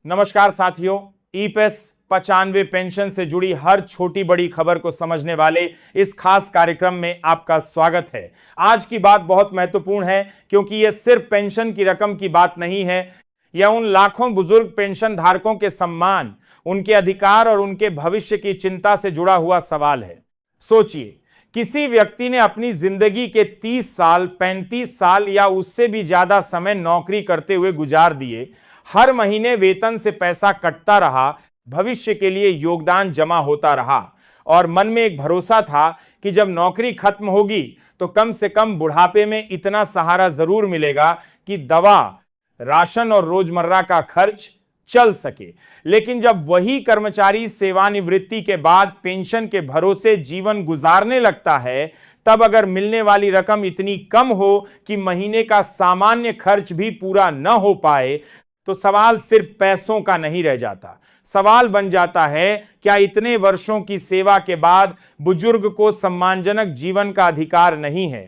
नमस्कार साथियों, EPS 95 pension से जुड़ी हर छोटी बड़ी खबर को समझने वाले इस खास कार्यक्रम में आपका स्वागत है। आज की बात बहुत महत्वपूर्ण है क्योंकि यह सिर्फ पेंशन की रकम की बात नहीं है, यह उन लाखों बुजुर्ग पेंशन धारकों के सम्मान, उनके अधिकार और उनके भविष्य की चिंता से जुड़ा हुआ सवाल है। सोचिए, किसी व्यक्ति ने अपनी जिंदगी के 30 साल, 35 साल या उससे भी ज्यादा समय नौकरी करते हुए गुजार दिए, हर महीने वेतन से पैसा कटता रहा, भविष्य के लिए योगदान जमा होता रहा और मन में एक भरोसा था कि जब नौकरी खत्म होगी तो कम से कम बुढ़ापे में इतना सहारा जरूर मिलेगा कि दवा, राशन और रोजमर्रा का खर्च चल सके। लेकिन जब वही कर्मचारी सेवानिवृत्ति के बाद पेंशन के भरोसे जीवन गुजारने लगता है, तब अगर मिलने वाली रकम इतनी कम हो कि महीने का सामान्य खर्च भी पूरा न हो पाए, तो सवाल सिर्फ पैसों का नहीं रह जाता। सवाल बन जाता है, क्या इतने वर्षों की सेवा के बाद बुजुर्ग को सम्मानजनक जीवन का अधिकार नहीं है?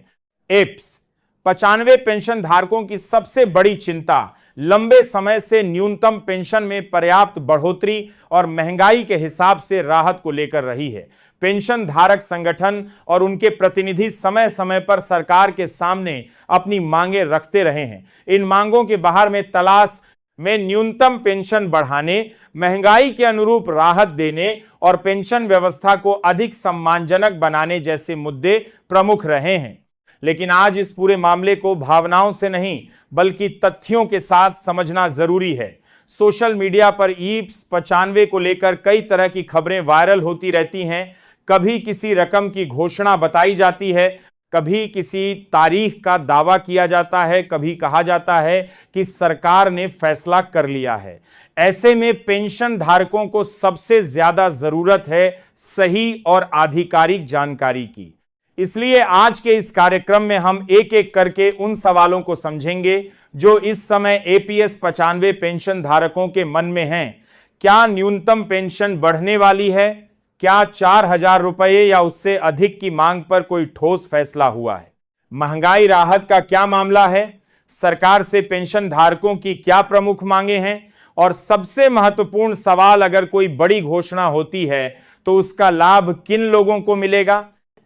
ईपीएस 95 पेंशन धारकों की सबसे बड़ी चिंता लंबे समय से न्यूनतम पेंशन में पर्याप्त बढ़ोतरी और महंगाई के हिसाब से राहत को लेकर रही है। पेंशन धारक संगठन और उनके प्रतिनिधि समय समय पर सरकार के सामने अपनी मांगे रखते रहे हैं। इन मांगों के बाहर में तलाश में न्यूनतम पेंशन बढ़ाने, महंगाई के अनुरूप राहत देने और पेंशन व्यवस्था को अधिक सम्मानजनक बनाने जैसे मुद्दे प्रमुख रहे हैं। लेकिन आज इस पूरे मामले को भावनाओं से नहीं बल्कि तथ्यों के साथ समझना जरूरी है। सोशल मीडिया पर ईपीएस 95 को लेकर कई तरह की खबरें वायरल होती रहती हैं। कभी किसी रकम की घोषणा बताई जाती है, कभी किसी तारीख का दावा किया जाता है, कभी कहा जाता है कि सरकार ने फैसला कर लिया है। ऐसे में पेंशन धारकों को सबसे ज्यादा जरूरत है सही और आधिकारिक जानकारी की। इसलिए आज के इस कार्यक्रम में हम एक एक करके उन सवालों को समझेंगे जो इस समय ईपीएस 95 पेंशन धारकों के मन में हैं। क्या न्यूनतम पेंशन बढ़ने वाली है? क्या 4,000 रुपये या उससे अधिक की मांग पर कोई ठोस फैसला हुआ है? महंगाई राहत का क्या मामला है? सरकार से पेंशन धारकों की क्या प्रमुख मांगे हैं? और सबसे महत्वपूर्ण सवाल, अगर कोई बड़ी घोषणा होती है तो उसका लाभ किन लोगों को मिलेगा?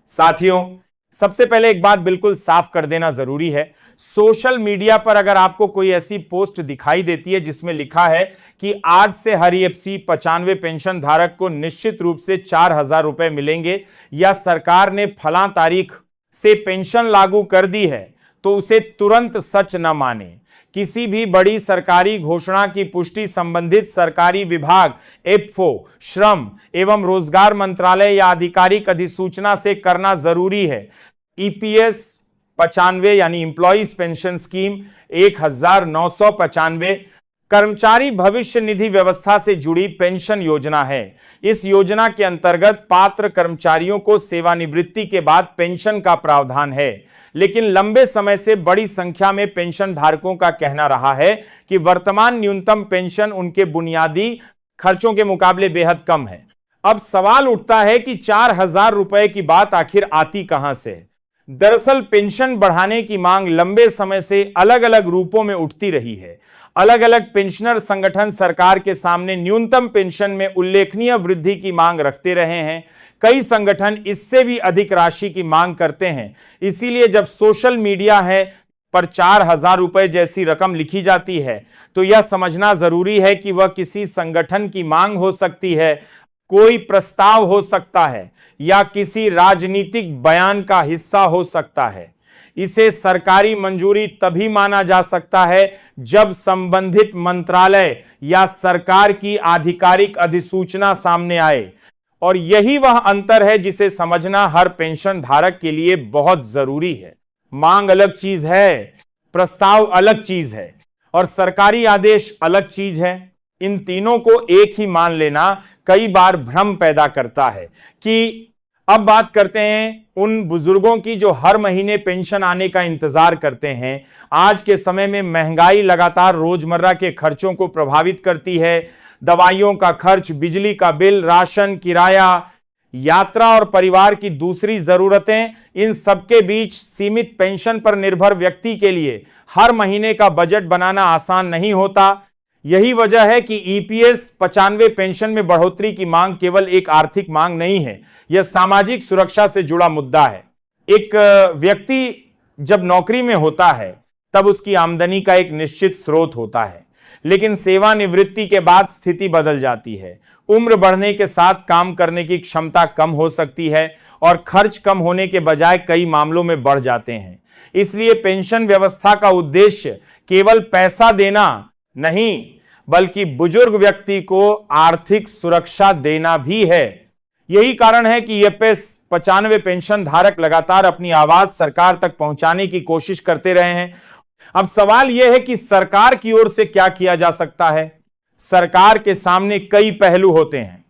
साथियों, सबसे पहले एक बात बिल्कुल साफ कर देना जरूरी है। सोशल मीडिया पर अगर आपको कोई ऐसी पोस्ट दिखाई देती है जिसमें लिखा है कि आज से हर ईपीएस 95 पेंशन धारक को निश्चित रूप से 4,000 रुपए मिलेंगे या सरकार ने फलां तारीख से पेंशन लागू कर दी है, तो उसे तुरंत सच न माने। किसी भी बड़ी सरकारी घोषणा की पुष्टि संबंधित सरकारी विभाग, ईपीएफओ, श्रम एवं रोजगार मंत्रालय या आधिकारिक अधिसूचना से करना जरूरी है। ईपीएस 95 यानी एम्प्लॉइज पेंशन स्कीम 1995 कर्मचारी भविष्य निधि व्यवस्था से जुड़ी पेंशन योजना है। इस योजना के अंतर्गत पात्र कर्मचारियों को सेवानिवृत्ति के बाद पेंशन का प्रावधान है। लेकिन लंबे समय से बड़ी संख्या में पेंशन धारकों का कहना रहा है कि वर्तमान न्यूनतम पेंशन उनके बुनियादी खर्चों के मुकाबले बेहद कम है। अब सवाल उठता है कि 4,000 रुपए की बात आखिर आती कहां से? दरअसल पेंशन बढ़ाने की मांग लंबे समय से अलग अलग रूपों में उठती रही है। अलग अलग पेंशनर संगठन सरकार के सामने न्यूनतम पेंशन में उल्लेखनीय वृद्धि की मांग रखते रहे हैं। कई संगठन इससे भी अधिक राशि की मांग करते हैं। इसीलिए जब सोशल मीडिया है पर 4,000 रुपए जैसी रकम लिखी जाती है तो यह समझना जरूरी है कि वह किसी संगठन की मांग हो सकती है, कोई प्रस्ताव हो सकता है या किसी राजनीतिक बयान का हिस्सा हो सकता है। इसे सरकारी मंजूरी तभी माना जा सकता है जब संबंधित मंत्रालय या सरकार की आधिकारिक अधिसूचना सामने आए। और यही वह अंतर है जिसे समझना हर पेंशन धारक के लिए बहुत जरूरी है। मांग अलग चीज है, प्रस्ताव अलग चीज है और सरकारी आदेश अलग चीज है। इन तीनों को एक ही मान लेना कई बार भ्रम पैदा करता है। कि अब बात करते हैं उन बुजुर्गों की जो हर महीने पेंशन आने का इंतजार करते हैं। आज के समय में महंगाई लगातार रोजमर्रा के खर्चों को प्रभावित करती है। दवाइयों का खर्च, बिजली का बिल, राशन, किराया, यात्रा और परिवार की दूसरी जरूरतें, इन सबके बीच सीमित पेंशन पर निर्भर व्यक्ति के लिए हर महीने का बजट बनाना आसान नहीं होता। यही वजह है कि ईपीएस 95 पेंशन में बढ़ोतरी की मांग केवल एक आर्थिक मांग नहीं है, यह सामाजिक सुरक्षा से जुड़ा मुद्दा है। एक व्यक्ति जब नौकरी में होता है तब उसकी आमदनी का एक निश्चित स्रोत होता है, लेकिन सेवानिवृत्ति के बाद स्थिति बदल जाती है। उम्र बढ़ने के साथ काम करने की क्षमता कम हो सकती है और खर्च कम होने के बजाय कई मामलों में बढ़ जाते हैं। इसलिए पेंशन व्यवस्था का उद्देश्य केवल पैसा देना नहीं, बल्कि बुजुर्ग व्यक्ति को आर्थिक सुरक्षा देना भी है। यही कारण है कि ईपीएस 95 पेंशन धारक लगातार अपनी आवाज सरकार तक पहुंचाने की कोशिश करते रहे हैं। अब सवाल यह है कि सरकार की ओर से क्या किया जा सकता है। सरकार के सामने कई पहलू होते हैं।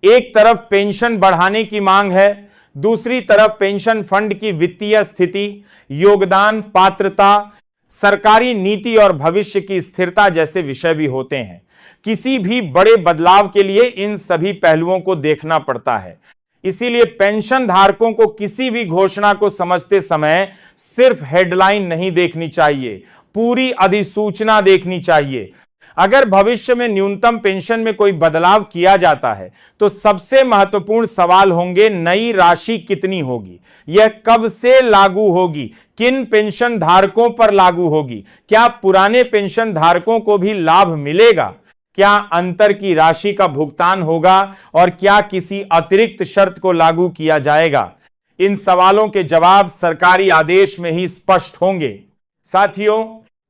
एक तरफ पेंशन बढ़ाने की मांग है, दूसरी तरफ पेंशन फंड की वित्तीय स्थिति, योगदान, पात्रता, सरकारी नीति और भविष्य की स्थिरता जैसे विषय भी होते हैं। किसी भी बड़े बदलाव के लिए इन सभी पहलुओं को देखना पड़ता है। इसीलिए पेंशन धारकों को किसी भी घोषणा को समझते समय सिर्फ हेडलाइन नहीं देखनी चाहिए, पूरी अधिसूचना देखनी चाहिए। अगर भविष्य में न्यूनतम पेंशन में कोई बदलाव किया जाता है तो सबसे महत्वपूर्ण सवाल होंगे, नई राशि कितनी होगी, यह कब से लागू होगी, किन पेंशन धारकों पर लागू होगी, क्या पुराने पेंशन धारकों को भी लाभ मिलेगा, क्या अंतर की राशि का भुगतान होगा और क्या किसी अतिरिक्त शर्त को लागू किया जाएगा। इन सवालों के जवाब सरकारी आदेश में ही स्पष्ट होंगे। साथियों,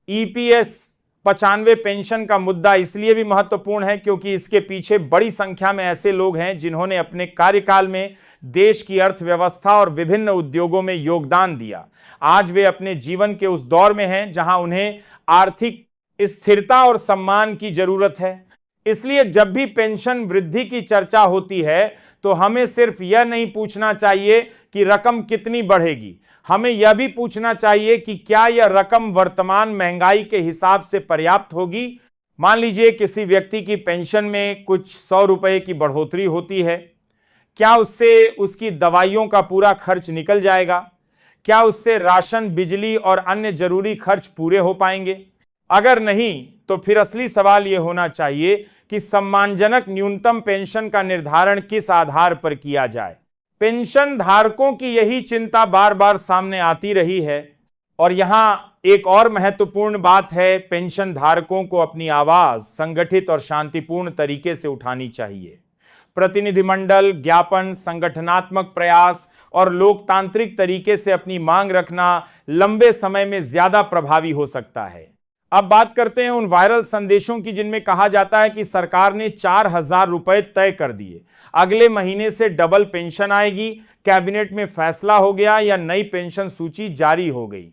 ईपीएस 95 पेंशन का मुद्दा इसलिए भी महत्वपूर्ण है क्योंकि इसके पीछे बड़ी संख्या में ऐसे लोग हैं जिन्होंने अपने कार्यकाल में देश की अर्थव्यवस्था और विभिन्न उद्योगों में योगदान दिया। आज वे अपने जीवन के उस दौर में हैं जहां उन्हें आर्थिक स्थिरता और सम्मान की जरूरत है। इसलिए जब भी पेंशन वृद्धि की चर्चा होती है तो हमें सिर्फ यह नहीं पूछना चाहिए कि रकम कितनी बढ़ेगी, हमें यह भी पूछना चाहिए कि क्या यह रकम वर्तमान महंगाई के हिसाब से पर्याप्त होगी। मान लीजिए किसी व्यक्ति की पेंशन में कुछ 100 रुपए की बढ़ोतरी होती है, क्या उससे उसकी दवाइयों का पूरा खर्च निकल जाएगा? क्या उससे राशन, बिजली और अन्य जरूरी खर्च पूरे हो पाएंगे? अगर नहीं तो फिर असली सवाल यह होना चाहिए कि सम्मानजनक न्यूनतम पेंशन का निर्धारण किस आधार पर किया जाए। पेंशन धारकों की यही चिंता बार बार सामने आती रही है। और यहां एक और महत्वपूर्ण बात है, पेंशन धारकों को अपनी आवाज संगठित और शांतिपूर्ण तरीके से उठानी चाहिए। प्रतिनिधिमंडल, ज्ञापन, संगठनात्मक प्रयास और लोकतांत्रिक तरीके से अपनी मांग रखना लंबे समय में ज्यादा प्रभावी हो सकता है। अब बात करते हैं उन वायरल संदेशों की जिनमें कहा जाता है कि सरकार ने 4000 रुपए तय कर दिए, अगले महीने से डबल पेंशन आएगी, कैबिनेट में फैसला हो गया या नई पेंशन सूची जारी हो गई।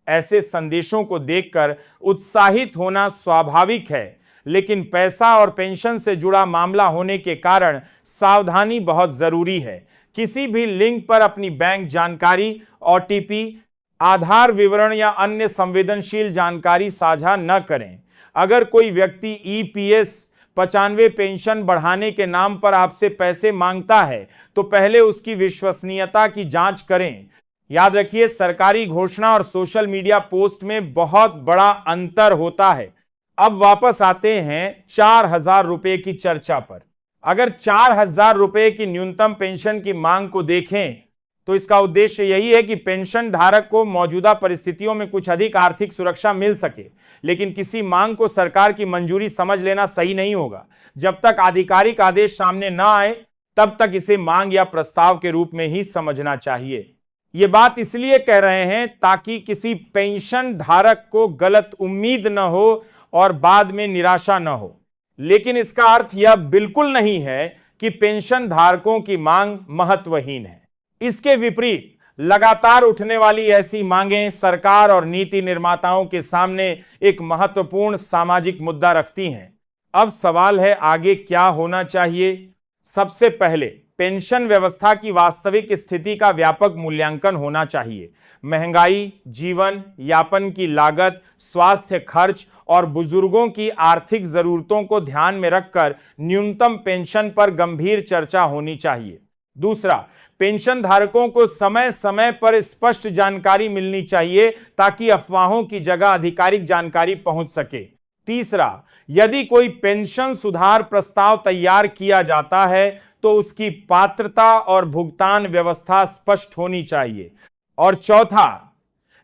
ऐसे संदेशों को देखकर उत्साहित होना स्वाभाविक है, लेकिन पैसा और पेंशन से जुड़ा मामला होने के कारण सावधानी बहुत जरूरी है। किसी भी लिंक पर अपनी बैंक जानकारी, ओटीपी, आधार विवरण या अन्य संवेदनशील जानकारी साझा न करें। अगर कोई व्यक्ति ईपीएस 95 पेंशन बढ़ाने के नाम पर आपसे पैसे मांगता है तो पहले उसकी विश्वसनीयता की जांच करें। याद रखिए, सरकारी घोषणा और सोशल मीडिया पोस्ट में बहुत बड़ा अंतर होता है। अब वापस आते हैं 4000 रुपए की चर्चा पर। अगर 4000 रुपए की न्यूनतम पेंशन की मांग को देखें तो इसका उद्देश्य यही है कि पेंशन धारक को मौजूदा परिस्थितियों में कुछ अधिक आर्थिक सुरक्षा मिल सके। लेकिन किसी मांग को सरकार की मंजूरी समझ लेना सही नहीं होगा। जब तक आधिकारिक आदेश सामने न आए तब तक इसे मांग या प्रस्ताव के रूप में ही समझना चाहिए। ये बात इसलिए कह रहे हैं ताकि किसी पेंशन धारक को गलत उम्मीद न हो और बाद में निराशा न हो। लेकिन इसका अर्थ यह बिल्कुल नहीं है कि पेंशन धारकों की मांग महत्वहीन है। इसके विपरीत लगातार उठने वाली ऐसी मांगें सरकार और नीति निर्माताओं के सामने एक महत्वपूर्ण सामाजिक मुद्दा रखती हैं। अब सवाल है, आगे क्या होना चाहिए? सबसे पहले पेंशन व्यवस्था की वास्तविक स्थिति का व्यापक मूल्यांकन होना चाहिए। महंगाई, जीवन यापन की लागत, स्वास्थ्य खर्च और बुजुर्गों की आर्थिक जरूरतों को ध्यान में रखकर न्यूनतम पेंशन पर गंभीर चर्चा होनी चाहिए। दूसरा, पेंशन धारकों को समय समय पर स्पष्ट जानकारी मिलनी चाहिए ताकि अफवाहों की जगह आधिकारिक जानकारी पहुंच सके। तीसरा, यदि कोई पेंशन सुधार प्रस्ताव तैयार किया जाता है तो उसकी पात्रता और भुगतान व्यवस्था स्पष्ट होनी चाहिए। और चौथा,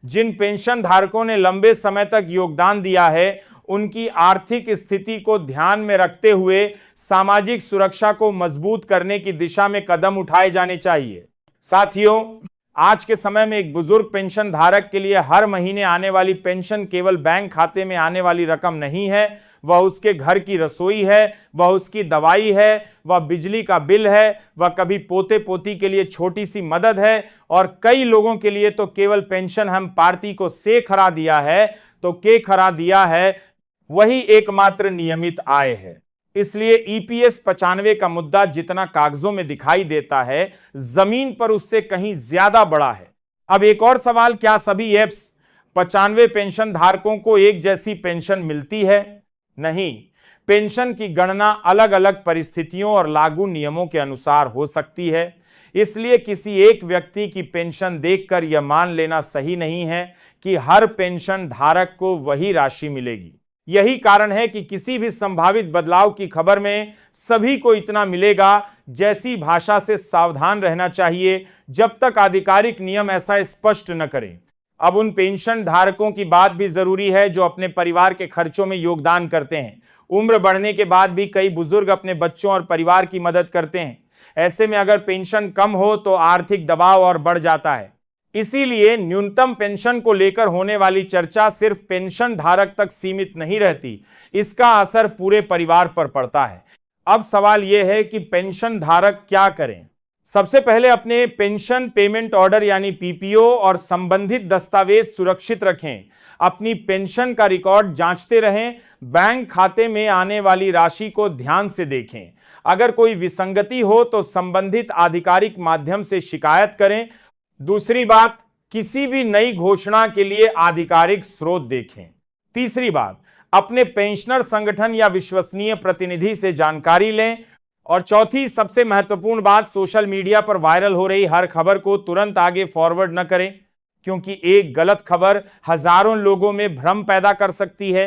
जिन पेंशन धारकों ने लंबे समय तक योगदान दिया है उनकी आर्थिक स्थिति को ध्यान में रखते हुए सामाजिक सुरक्षा को मजबूत करने की दिशा में कदम उठाए जाने चाहिए। साथियों, आज के समय में एक बुजुर्ग पेंशन धारक के लिए हर महीने आने वाली पेंशन केवल बैंक खाते में आने वाली रकम नहीं है, वह उसके घर की रसोई है, वह उसकी दवाई है, वह बिजली का बिल है, वह कभी पोते पोती के लिए छोटी सी मदद है, और कई लोगों के लिए तो केवल पेंशन हम पार्टी को से खरा दिया है तो के खरा दिया है वही एकमात्र नियमित आय है। इसलिए ईपीएस 95 का मुद्दा जितना कागजों में दिखाई देता है, जमीन पर उससे कहीं ज्यादा बड़ा है। अब एक और सवाल, क्या सभी एप्स 95 पेंशन धारकों को एक जैसी पेंशन मिलती है? नहीं, पेंशन की गणना अलग अलग परिस्थितियों और लागू नियमों के अनुसार हो सकती है। इसलिए किसी एक व्यक्ति की पेंशन देखकर यह मान लेना सही नहीं है कि हर पेंशन धारक को वही राशि मिलेगी। यही कारण है कि किसी भी संभावित बदलाव की खबर में सभी को इतना मिलेगा जैसी भाषा से सावधान रहना चाहिए जब तक आधिकारिक नियम ऐसा स्पष्ट न करें। अब उन पेंशन धारकों की बात भी जरूरी है जो अपने परिवार के खर्चों में योगदान करते हैं। उम्र बढ़ने के बाद भी कई बुजुर्ग अपने बच्चों और परिवार की मदद करते हैं। ऐसे में अगर पेंशन कम हो तो आर्थिक दबाव और बढ़ जाता है। इसीलिए न्यूनतम पेंशन को लेकर होने वाली चर्चा सिर्फ पेंशन धारक तक सीमित नहीं रहती, इसका असर पूरे परिवार पर पड़ता है। अब सवाल यह है कि पेंशन धारक क्या करें? सबसे पहले अपने पेंशन पेमेंट ऑर्डर यानी पीपीओ और संबंधित दस्तावेज सुरक्षित रखें। अपनी पेंशन का रिकॉर्ड जांचते रहें। बैंक खाते में आने वाली राशि को ध्यान से देखें। अगर कोई विसंगति हो तो संबंधित आधिकारिक माध्यम से शिकायत करें। दूसरी बात, किसी भी नई घोषणा के लिए आधिकारिक स्रोत देखें। तीसरी बात, अपने पेंशनर संगठन या विश्वसनीय प्रतिनिधि से जानकारी लें। और चौथी सबसे महत्वपूर्ण बात, सोशल मीडिया पर वायरल हो रही हर खबर को तुरंत आगे फॉरवर्ड न करें, क्योंकि एक गलत खबर हजारों लोगों में भ्रम पैदा कर सकती है।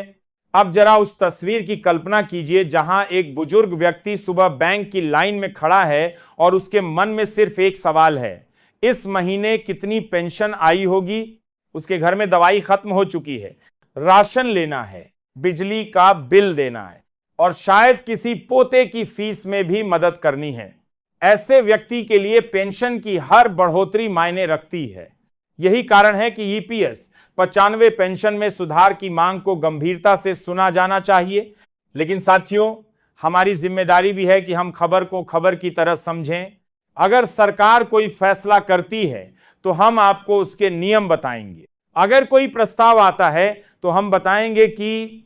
अब जरा उस तस्वीर की कल्पना कीजिए जहां एक बुजुर्ग व्यक्ति सुबह बैंक की लाइन में खड़ा है और उसके मन में सिर्फ एक सवाल है, इस महीने कितनी पेंशन आई होगी? उसके घर में दवाई खत्म हो चुकी है, राशन लेना है, बिजली का बिल देना है और शायद किसी पोते की फीस में भी मदद करनी है। ऐसे व्यक्ति के लिए पेंशन की हर बढ़ोतरी मायने रखती है। यही कारण है कि ईपीएस 95 पेंशन में सुधार की मांग को गंभीरता से सुना जाना चाहिए। लेकिन साथियों, हमारी जिम्मेदारी भी है कि हम खबर को खबर की तरह समझें। अगर सरकार कोई फैसला करती है तो हम आपको उसके नियम बताएंगे। अगर कोई प्रस्ताव आता है तो हम बताएंगे कि